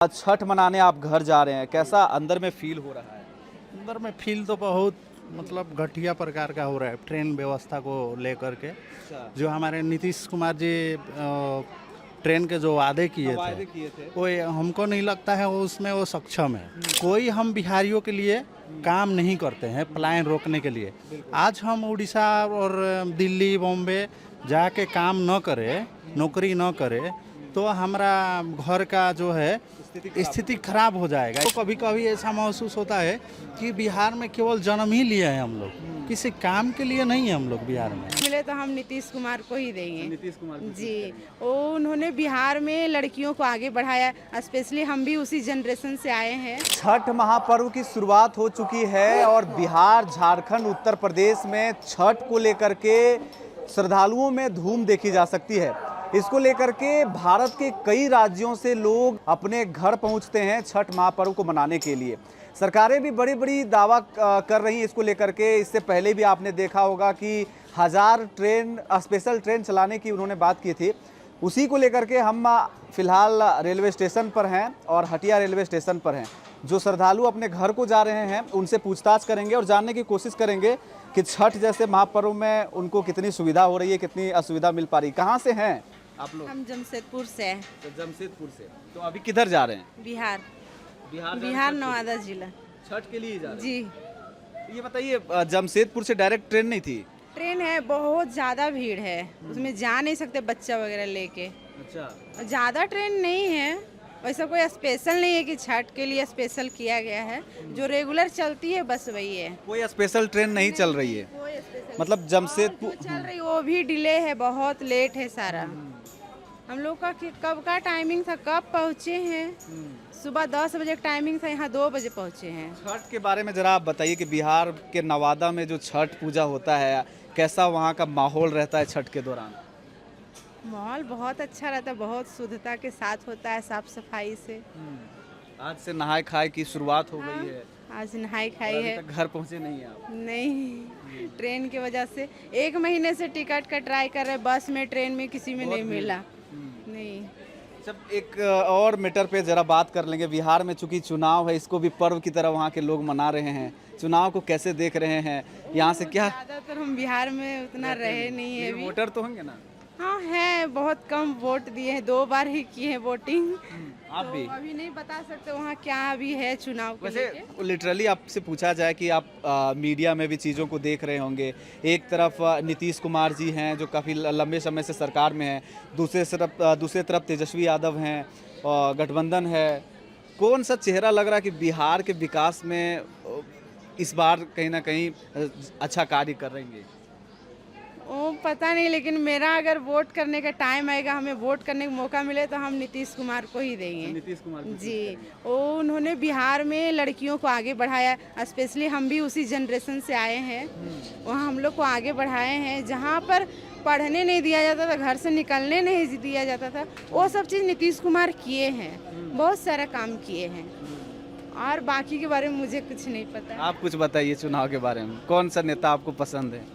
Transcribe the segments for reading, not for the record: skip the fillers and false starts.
आज छठ मनाने आप घर जा रहे हैं, कैसा अंदर में फील हो रहा है? अंदर में फील तो बहुत मतलब घटिया प्रकार का हो रहा है ट्रेन व्यवस्था को लेकर के। अच्छा, जो हमारे नीतीश कुमार जी ट्रेन के जो वादे किए थे किए थे। वो हमको नहीं लगता है वो उसमें वो सक्षम है। कोई हम बिहारियों के लिए काम नहीं करते हैं पलायन रोकने के लिए। आज हम उड़ीसा और दिल्ली बॉम्बे जाके काम न करें, नौकरी न करें तो हमारा घर का जो है स्थिति खराब हो जाएगा। तो कभी कभी ऐसा महसूस होता है कि बिहार में केवल जन्म ही लिए हैं हम लोग, किसी काम के लिए नहीं है हम लोग बिहार में। मिले तो हम नीतीश कुमार को ही देंगे। नीतीश कुमार जी, वो उन्होंने बिहार में लड़कियों को आगे बढ़ाया, स्पेशली हम भी उसी जनरेशन से आए हैं। छठ महापर्व की शुरुआत हो चुकी है और बिहार, झारखंड, उत्तर प्रदेश में छठ को लेकर के श्रद्धालुओं में धूम देखी जा सकती है। इसको लेकर के भारत के कई राज्यों से लोग अपने घर पहुंचते हैं छठ महापर्व को मनाने के लिए। सरकारें भी बड़ी बड़ी दावा कर रही हैं इसको लेकर के। इससे पहले भी आपने देखा होगा कि 1000 ट्रेन स्पेशल ट्रेन चलाने की उन्होंने बात की थी। उसी को लेकर के हम फिलहाल रेलवे स्टेशन पर हैं और हटिया रेलवे स्टेशन पर हैं। जो श्रद्धालु अपने घर को जा रहे हैं उनसे पूछताछ करेंगे और जानने की कोशिश करेंगे कि छठ जैसे महापर्व में उनको कितनी सुविधा हो रही है, कितनी असुविधा मिल पा रही। कहाँ से हैं आप लोग? हम जमशेदपुर से हैं। तो जमशेदपुर से। तो अभी किधर जा रहे हैं? बिहार बिहार नवादा जिला। छठ के लिए जा रहे हैं? जी, ये बताइए, जमशेदपुर से डायरेक्ट ट्रेन नहीं थी? ट्रेन है, बहुत ज़्यादा भीड़ है, उसमें जा नहीं सकते बच्चा वगैरह लेके। अच्छा, ज़्यादा ट्रेन नहीं है, वैसा कोई स्पेशल नहीं है कि छठ के लिए स्पेशल किया गया है। जो रेगुलर चलती है बस वही है। कोई स्पेशल ट्रेन नहीं चल रही है? कोई स्पेशल मतलब जमशेदपुर चल रही वो भी डिले है, बहुत लेट है सारा। हम लोग का कब का टाइमिंग था, कब पहुँचे हैं? सुबह 10 बजे का टाइमिंग था, यहाँ 2 बजे पहुँचे हैं। छठ के बारे में जरा आप बताइए कि बिहार के नवादा में जो छठ पूजा होता है, कैसा वहाँ का माहौल रहता है छठ के दौरान? माहौल बहुत अच्छा रहता है, बहुत शुद्धता के साथ होता है, साफ सफाई से। आज से नहाय खाए की शुरुआत हो गई है। आज नहाई खाई अभी है। तक घर पहुँचे नहीं हैं आप? नहीं, ट्रेन की वजह से 1 महीने से टिकट का ट्राई कर रहे, बस में ट्रेन में किसी में नहीं मिला। नहीं, जब एक और मैटर पे जरा बात कर लेंगे। बिहार में चूंकि चुनाव है, इसको भी पर्व की तरह वहाँ के लोग मना रहे हैं। चुनाव को कैसे देख रहे हैं? यहाँ से क्या ज़्यादातर हम बिहार में उतना रहे नहीं है अभी। वोटर तो होंगे ना? हाँ है, बहुत कम वोट दिए हैं, 2 बार ही किए हैं वोटिंग। आप तो भी? अभी नहीं बता सकते वहाँ क्या अभी है चुनाव के वैसे लेके। लिटरली आपसे पूछा जाए कि आप मीडिया में भी चीज़ों को देख रहे होंगे। एक तरफ नीतीश कुमार जी हैं जो काफ़ी लंबे समय से सरकार में हैं, दूसरे तरफ तेजस्वी यादव हैं और गठबंधन है। कौन सा चेहरा लग रहा है कि बिहार के विकास में इस बार कहीं ना कहीं अच्छा कार्य कर रहेंगे? वो पता नहीं, लेकिन मेरा अगर वोट करने का टाइम आएगा, हमें वोट करने का मौका मिले तो हम नीतीश कुमार को ही देंगे। नीतीश कुमार जी, वो उन्होंने बिहार में लड़कियों को आगे बढ़ाया, स्पेशली हम भी उसी जनरेशन से आए हैं। वहाँ हम लोग को आगे बढ़ाए हैं। जहाँ पर पढ़ने नहीं दिया जाता था, घर से निकलने नहीं दिया जाता था, वो सब चीज़ नीतीश कुमार किए हैं। बहुत सारा काम किए हैं और बाकी के बारे में मुझे कुछ नहीं पता। आप कुछ बताइए चुनाव के बारे में। कौन सा नेता आपको पसंद है?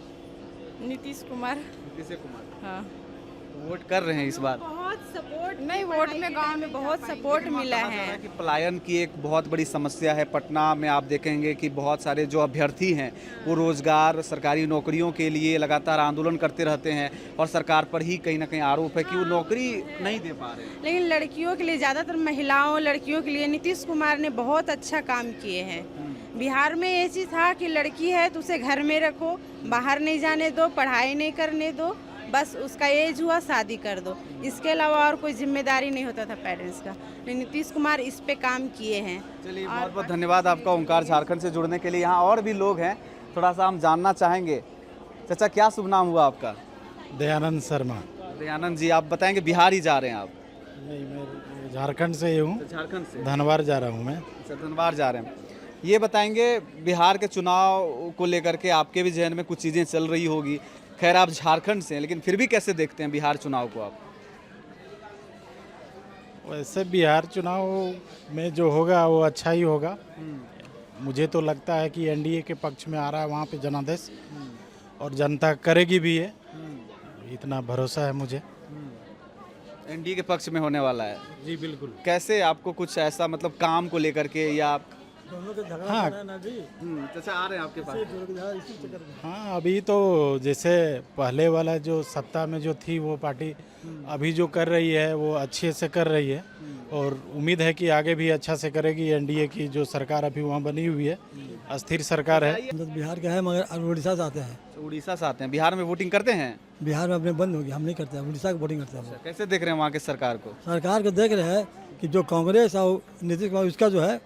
नीतीश कुमार। नीतीश कुमार। हाँ, वोट कर रहे हैं इस बार? बहुत सपोर्ट नहीं, वोट में गांव में बहुत सपोर्ट मिला है। कि पलायन की एक बहुत बड़ी समस्या है। पटना में आप देखेंगे कि बहुत सारे जो अभ्यर्थी हैं वो रोजगार, सरकारी नौकरियों के लिए लगातार आंदोलन करते रहते हैं और सरकार पर ही कहीं ना कहीं आरोप है कि वो नौकरी नहीं दे पा रहे हैं। लेकिन लड़कियों के लिए, ज़्यादातर महिलाओं लड़कियों के लिए नीतीश कुमार ने बहुत अच्छा काम किए हैं। बिहार में ये चीज़ था कि लड़की है तो उसे घर में रखो, बाहर नहीं जाने दो, पढ़ाई नहीं करने दो, बस उसका एज हुआ शादी कर दो, इसके अलावा और कोई जिम्मेदारी नहीं होता था पेरेंट्स का। लेकिन नीतीश कुमार इस पे काम किए हैं। चलिए, बहुत बहुत धन्यवाद आपका ओंकार झारखंड से जुड़ने के लिए। यहाँ और भी लोग हैं, थोड़ा सा हम जानना चाहेंगे। चाचा, क्या शुभ नाम हुआ आपका? दयानंद शर्मा। दयानंद जी, आप बताएंगे बिहार ही जा रहे हैं आप? नहीं, मैं झारखंड से ही हूँ, झारखंड से। धनबाद जा रहा हूँ मैं। अच्छा, धनबाद जा रहे हैं। ये बताएंगे, बिहार के चुनाव को लेकर के आपके भी जहन में कुछ चीज़ें चल रही होगी। खैर, आप झारखंड से हैं, लेकिन फिर भी कैसे देखते हैं बिहार चुनाव को आप? वैसे बिहार चुनाव में जो होगा वो अच्छा ही होगा। मुझे तो लगता है कि एनडीए के पक्ष में आ रहा है वहाँ पे जनादेश, और जनता करेगी भी है, इतना भरोसा है मुझे। एनडीए के पक्ष में होने वाला है। जी बिल्कुल। कैसे आपको कुछ ऐसा मतलब काम को लेकर के या हाँ चाचा आ रहे हैं आपके पास? हाँ, अभी तो जैसे पहले वाला जो सत्ता में जो थी वो पार्टी अभी जो कर रही है वो अच्छे से कर रही है और उम्मीद है कि आगे भी अच्छा से करेगी। एनडीए की जो सरकार अभी वहाँ बनी हुई है, अस्थिर सरकार है। हम तो बिहार के हैं मगर उड़ीसा से आते हैं। उड़ीसा से आते हैं, बिहार में वोटिंग करते हैं? बिहार में अपने बंद हो गया, हम नहीं करते हैं, उड़ीसा की वोटिंग करते हैं हम लोग। कैसे देख रहे हैं वहाँ की सरकार को? सरकार को देख रहे हैं कि जो कांग्रेस और नीतीश कुमार उसका जो है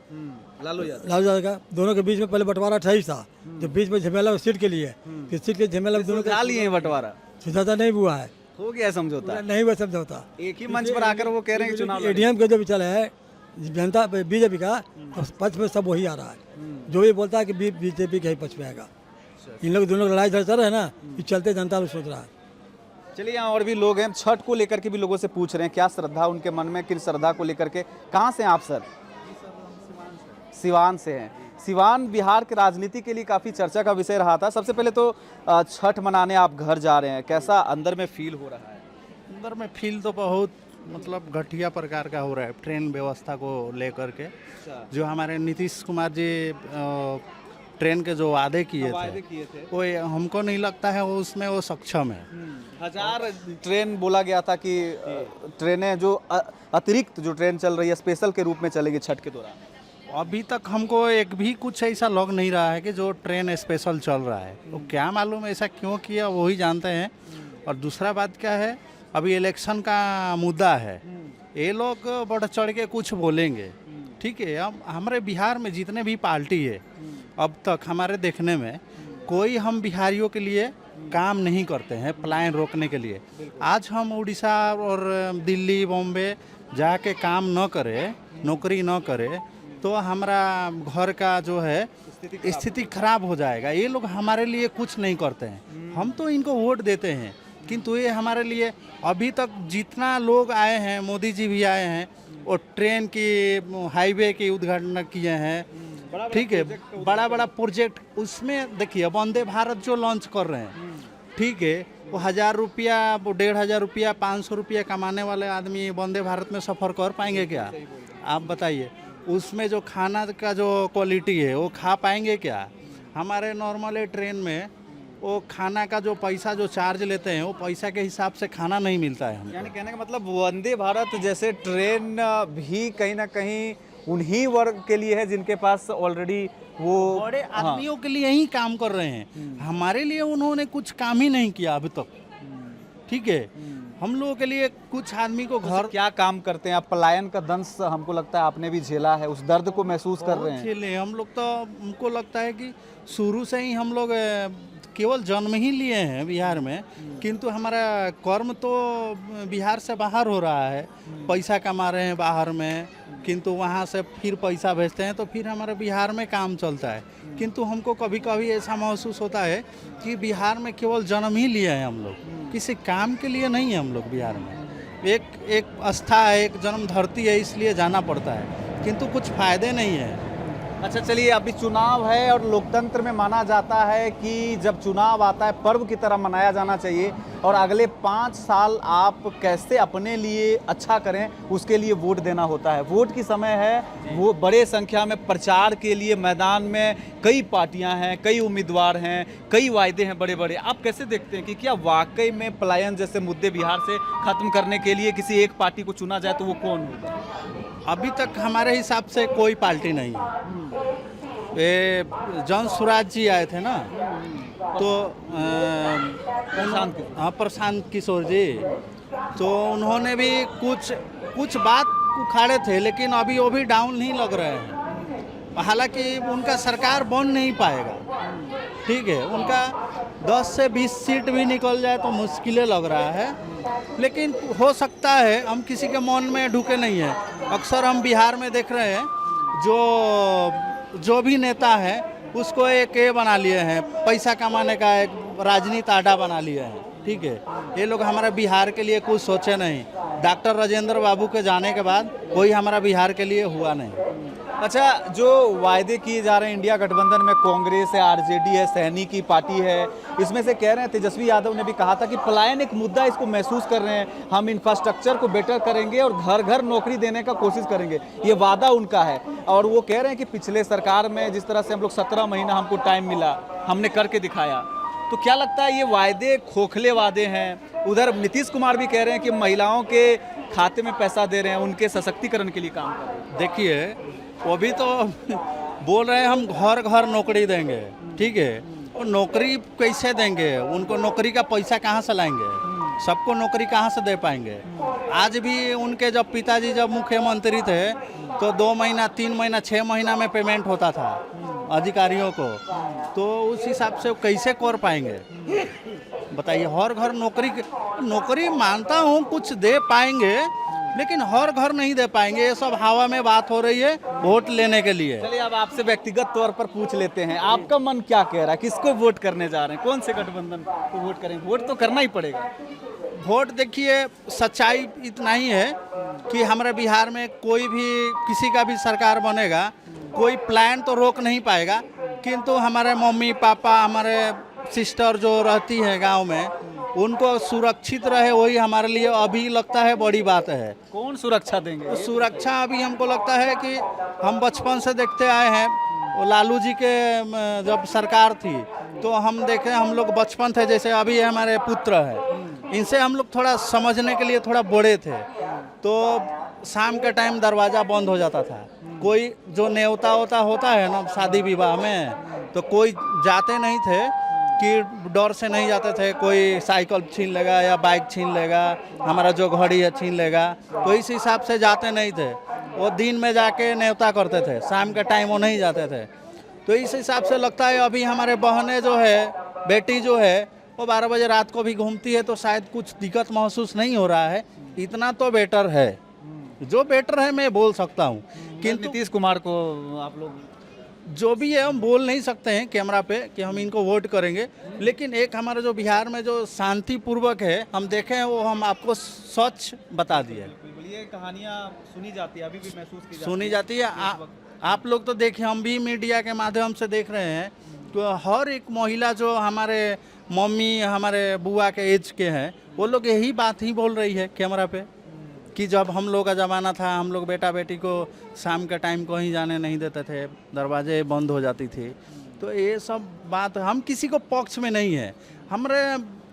लालू यादव। लालू यादव का दोनों के बीच में पहले बंटवारा था ही था, जो बीच में झमेला सीट के लिए, फिर सीट के झमेला दोनों सुलझा लिए हैं बंटवारा, समझौता नहीं हुआ है, हो गया समझौता। नहीं हुआ समझौता। एक ही मंच पर आकर वो कह रहे हैं कि चुनाव एडीएम का जो भी चला है जनता बीजेपी का, तो पक्ष में सब वही आ रहा है। जो भी बोलता है कि बीजेपी के ही पक्ष में आएगा। इन लोग दोनों लड़ाई झगड़ा चल रहा है ना, ये चलते जनता लोग सोच रहा है। चलिए यहाँ और भी लोग हैं, छठ को लेकर के भी लोगों से पूछ रहे हैं क्या श्रद्धा उनके मन में, किन श्रद्धा को लेकर के। कहाँ से हैं आप सर? सिवान से हैं। सिवान बिहार के राजनीति के लिए काफ़ी चर्चा का विषय रहा था। सबसे पहले तो छठ मनाने आप घर जा रहे हैं, कैसा अंदर में फील हो रहा है? अंदर में फील तो बहुत मतलब घटिया प्रकार का हो रहा है ट्रेन व्यवस्था को लेकर के। जो हमारे नीतीश कुमार जी ट्रेन के जो वादे किए थे वो हमको नहीं लगता है वो उसमें वो सक्षम है। 1000 ट्रेन बोला गया था कि ट्रेनें जो अतिरिक्त जो ट्रेन चल रही है स्पेशल के रूप में चलेगी छठ के दौरान। अभी तक हमको एक भी कुछ ऐसा लग नहीं रहा है कि जो ट्रेन स्पेशल चल रहा है। तो क्या मालूम ऐसा क्यों किया वो ही जानते हैं। और दूसरा बात क्या है, अभी इलेक्शन का मुद्दा है, ये लोग बढ़ चढ़ के कुछ बोलेंगे, ठीक है। अब हमारे बिहार में जितने भी पार्टी है अब तक हमारे देखने में कोई हम बिहारियों के लिए काम नहीं करते हैं पलायन रोकने के लिए। आज हम उड़ीसा और दिल्ली बॉम्बे जाके काम न करें, नौकरी न करें तो हमारा घर का जो है स्थिति खराब हो जाएगा। ये लोग हमारे लिए कुछ नहीं करते हैं, हम तो इनको वोट देते हैं किंतु ये हमारे लिए अभी तक जितना लोग आए हैं, मोदी जी भी आए हैं और ट्रेन की हाईवे की उद्घाटन किए हैं, ठीक है, बड़ा बड़ा प्रोजेक्ट। उसमें देखिए वंदे भारत जो लॉन्च कर रहे हैं, ठीक है, वो 1000 रुपया, वो 1500 रुपया, 500 रुपया कमाने वाले आदमी वंदे भारत में सफ़र कर पाएंगे क्या? आप बताइए। उसमें जो खाना का जो क्वालिटी है वो खा पाएंगे क्या? हमारे नॉर्मल ट्रेन में वो खाना का जो पैसा जो चार्ज लेते हैं वो पैसा के हिसाब से खाना नहीं मिलता है हमको। यानी कहने का मतलब वंदे भारत जैसे ट्रेन भी कहीं ना कहीं उन्हीं वर्ग के लिए है जिनके पास ऑलरेडी वो बड़े आदमियों के लिए ही काम कर रहे हैं। हमारे लिए उन्होंने कुछ काम ही नहीं किया अभी तक, ठीक है। हम लोगों के लिए कुछ आदमी को घर क्या काम करते हैं आप? पलायन का दंश हमको लगता है आपने भी झेला है, उस दर्द को महसूस कर रहे हैं। झेले हम लोग तो, हमको लगता है कि शुरू से ही हम लोग केवल जन्म ही लिए हैं बिहार में, किंतु हमारा कर्म तो बिहार से बाहर हो रहा है। पैसा कमा रहे हैं बाहर में, किंतु वहाँ से फिर पैसा भेजते हैं तो फिर हमारे बिहार में काम चलता है। किंतु हमको कभी कभी ऐसा महसूस होता है कि बिहार में केवल जन्म ही लिए हैं हम लोग, किसी काम के लिए नहीं है हम लोग बिहार में। एक आस्था है, एक जन्म धरती है, इसलिए जाना पड़ता है, किंतु कुछ फ़ायदे नहीं है। अच्छा चलिए, अभी चुनाव है और लोकतंत्र में माना जाता है कि जब चुनाव आता है पर्व की तरह मनाया जाना चाहिए और अगले 5 साल आप कैसे अपने लिए अच्छा करें उसके लिए वोट देना होता है। वोट की समय है, वो बड़े संख्या में प्रचार के लिए मैदान में कई पार्टियां हैं, कई उम्मीदवार हैं, कई वायदे हैं बड़े बड़े। आप कैसे देखते हैं कि क्या वाकई में पलायन जैसे मुद्दे बिहार से खत्म करने के लिए किसी एक पार्टी को चुना जाए तो वो कौन होगा? अभी तक हमारे हिसाब से कोई पार्टी नहीं है। ये जन स्वराज जी आए थे ना, तो प्रशांत किशोर जी, तो उन्होंने भी कुछ बात उखाड़े थे, लेकिन अभी वो भी डाउन नहीं लग रहे हैं। हालांकि उनका सरकार बन नहीं पाएगा, ठीक है, उनका 10 से 20 सीट भी निकल जाए तो मुश्किलें लग रहा है, लेकिन हो सकता है, हम किसी के मन में ढुके नहीं है। अक्सर हम बिहार में देख रहे हैं जो भी नेता है उसको एक ये बना लिए हैं, पैसा कमाने का एक राजनीति आडा बना लिए हैं, ठीक है। ये लोग हमारा बिहार के लिए कुछ सोचे नहीं। डॉक्टर राजेंद्र बाबू के जाने के बाद कोई हमारा बिहार के लिए हुआ नहीं। अच्छा, जो वायदे किए जा रहे हैं इंडिया गठबंधन में, कांग्रेस है, आरजेडी है, सहनी की पार्टी है, इसमें से कह रहे हैं, तेजस्वी यादव ने भी कहा था कि पलायन एक मुद्दा, इसको महसूस कर रहे हैं, हम इंफ्रास्ट्रक्चर को बेटर करेंगे और घर घर नौकरी देने का कोशिश करेंगे। ये वादा उनका है और वो कह रहे हैं कि पिछले सरकार में जिस तरह से हम लोग 17 महीना हमको टाइम मिला, हमने करके दिखाया। तो क्या लगता है ये वायदे खोखले वादे हैं? उधर नीतीश कुमार भी कह रहे हैं कि महिलाओं के खाते में पैसा दे रहे हैं, उनके सशक्तिकरण के लिए काम कर रहे हैं। देखिए, वो भी तो बोल रहे हैं हम घर घर नौकरी देंगे, ठीक है। और नौकरी कैसे देंगे? उनको नौकरी का पैसा कहाँ से लाएंगे? सबको नौकरी कहाँ से दे पाएंगे? आज भी उनके जब पिताजी जब मुख्यमंत्री थे तो 2 महीना, 3 महीना, 6 महीना में पेमेंट होता था अधिकारियों को, तो उस हिसाब से वो कैसे कर पाएंगे? बताइए। हर घर नौकरी मानता हूँ कुछ दे पाएंगे, लेकिन हर घर नहीं दे पाएंगे। ये सब हवा में बात हो रही है वोट लेने के लिए। चलिए, अब आपसे व्यक्तिगत तौर पर पूछ लेते हैं, आपका मन क्या कह रहा है? किसको वोट करने जा रहे हैं? कौन से गठबंधन को वोट करेंगे? वोट तो करना ही पड़ेगा। वोट देखिए, सच्चाई इतना ही है कि हमारे बिहार में कोई भी किसी का भी सरकार बनेगा, कोई प्लान तो रोक नहीं पाएगा, किंतु हमारे मम्मी पापा, हमारे सिस्टर जो रहती है गांव में, उनको सुरक्षित रहे, वही हमारे लिए अभी लगता है बड़ी बात है। कौन सुरक्षा देंगे? सुरक्षा अभी हमको लगता है कि हम बचपन से देखते आए हैं, वो लालू जी के जब सरकार थी तो हम देखे, हम लोग बचपन थे, जैसे अभी ये हमारे पुत्र है, इनसे हम लोग थोड़ा समझने के लिए थोड़ा बड़े थे, तो शाम के टाइम दरवाज़ा बंद हो जाता था। कोई जो न्योता होता है ना शादी विवाह में, तो कोई जाते नहीं थे कि डर से नहीं जाते थे, कोई साइकिल छीन लेगा या बाइक छीन लेगा, हमारा जो घड़ी है छीन लेगा, तो इस हिसाब से जाते नहीं थे। वो दिन में जाके न्योता करते थे, शाम के टाइम वो नहीं जाते थे। तो इस हिसाब से लगता है अभी हमारे बहनें जो है, बेटी जो है, वो 12 बजे रात को भी घूमती है, तो शायद कुछ दिक्कत महसूस नहीं हो रहा है। इतना तो बेटर है, जो बेटर है मैं बोल सकता हूँ। किंतु नीतीश कुमार को आप लोग जो भी है हम बोल नहीं सकते हैं कैमरा पे कि हम इनको वोट करेंगे, लेकिन एक हमारा जो बिहार में जो शांतिपूर्वक है हम देखे हैं, वो हम आपको सच बता दिए। ये कहानियाँ सुनी जाती है, अभी भी महसूस की सुनी जाती है। आप लोग तो देखिए, हम भी मीडिया के माध्यम से देख रहे हैं, तो हर एक महिला जो हमारे मम्मी, हमारे बुआ के एज के हैं, वो लोग यही बात ही बोल रही है कैमरा पे कि जब हम लोग का ज़माना था, हम लोग बेटा बेटी को शाम के टाइम कहीं जाने नहीं देते थे, दरवाजे बंद हो जाती थी। तो ये सब बात, हम किसी को पक्ष में नहीं है हमारे,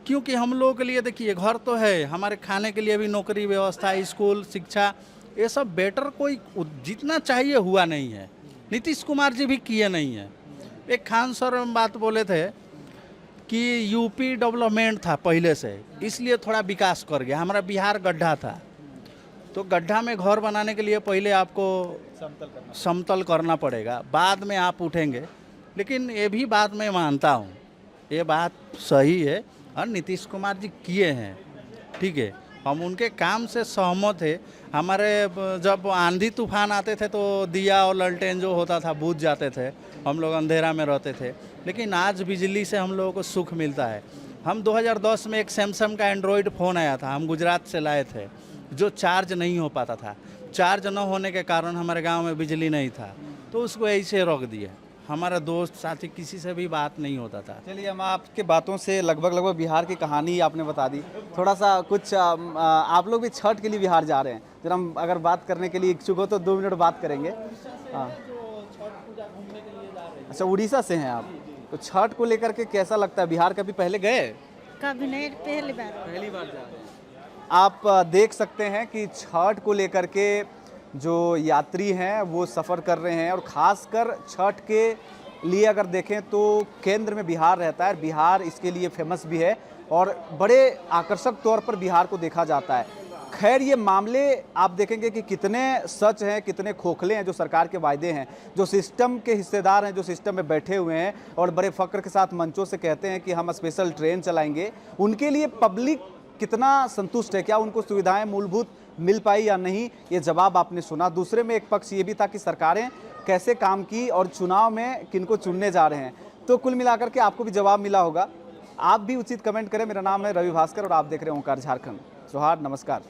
क्योंकि हम लोगों के लिए देखिए घर तो है, हमारे खाने के लिए भी नौकरी व्यवस्था, स्कूल, शिक्षा, ये सब बेटर कोई जितना चाहिए हुआ नहीं है। नीतीश कुमार जी भी किए नहीं है। एक खान सर बात बोले थे कि यूपी डेवलपमेंट था पहले से, इसलिए थोड़ा विकास कर गया। हमारा बिहार गड्ढा था, तो गड्ढा में घर बनाने के लिए पहले आपको समतल करना पड़ेगा, बाद में आप उठेंगे। लेकिन ये भी बात मैं मानता हूँ, ये बात सही है और नीतीश कुमार जी किए हैं, ठीक है, हम उनके काम से सहमत थे। हमारे जब आंधी तूफान आते थे तो दिया और ललटेन जो होता था बुझ जाते थे, हम लोग अंधेरा में रहते थे, लेकिन आज बिजली से हम लोगों को सुख मिलता है। हम 2010 में एक सैमसंग का एंड्रॉयड फ़ोन आया था, हम गुजरात से लाए थे, जो चार्ज नहीं हो पाता था। चार्ज न होने के कारण हमारे गांव में बिजली नहीं था, तो उसको ऐसे रोक दिए। हमारा दोस्त साथी किसी से भी बात नहीं होता था। चलिए, हम आपके बातों से लगभग बिहार की कहानी आपने बता दी। थोड़ा सा कुछ आप लोग भी छठ के लिए बिहार जा रहे हैं, जरा हम अगर बात करने के लिए इच्छुक हो तो 2 मिनट बात करेंगे। अच्छा, उड़ीसा से हैं आप, तो छठ को लेकर के कैसा लगता है? बिहार कभी पहले गए? कभी नहीं, पहली बार जा रहे हैं। आप देख सकते हैं कि छठ को लेकर के जो यात्री हैं वो सफ़र कर रहे हैं, और ख़ासकर छठ के लिए अगर देखें तो केंद्र में बिहार रहता है। बिहार इसके लिए फेमस भी है और बड़े आकर्षक तौर पर बिहार को देखा जाता है। खैर, ये मामले आप देखेंगे कि कितने सच हैं, कितने खोखले हैं जो सरकार के वायदे हैं। जो सिस्टम के हिस्सेदार हैं, जो सिस्टम में बैठे हुए हैं और बड़े फ़ख्र के साथ मंचों से कहते हैं कि हम स्पेशल ट्रेन चलाएंगे, उनके लिए पब्लिक कितना संतुष्ट है? क्या उनको सुविधाएं मूलभूत मिल पाई या नहीं? ये जवाब आपने सुना। दूसरे में एक पक्ष ये भी था कि सरकारें कैसे काम की और चुनाव में किनको चुनने जा रहे हैं। तो कुल मिलाकर के आपको भी जवाब मिला होगा। आप भी उचित कमेंट करें। मेरा नाम है रवि भास्कर और आप देख रहे हैं ओंकार झारखंड। जोहार, नमस्कार।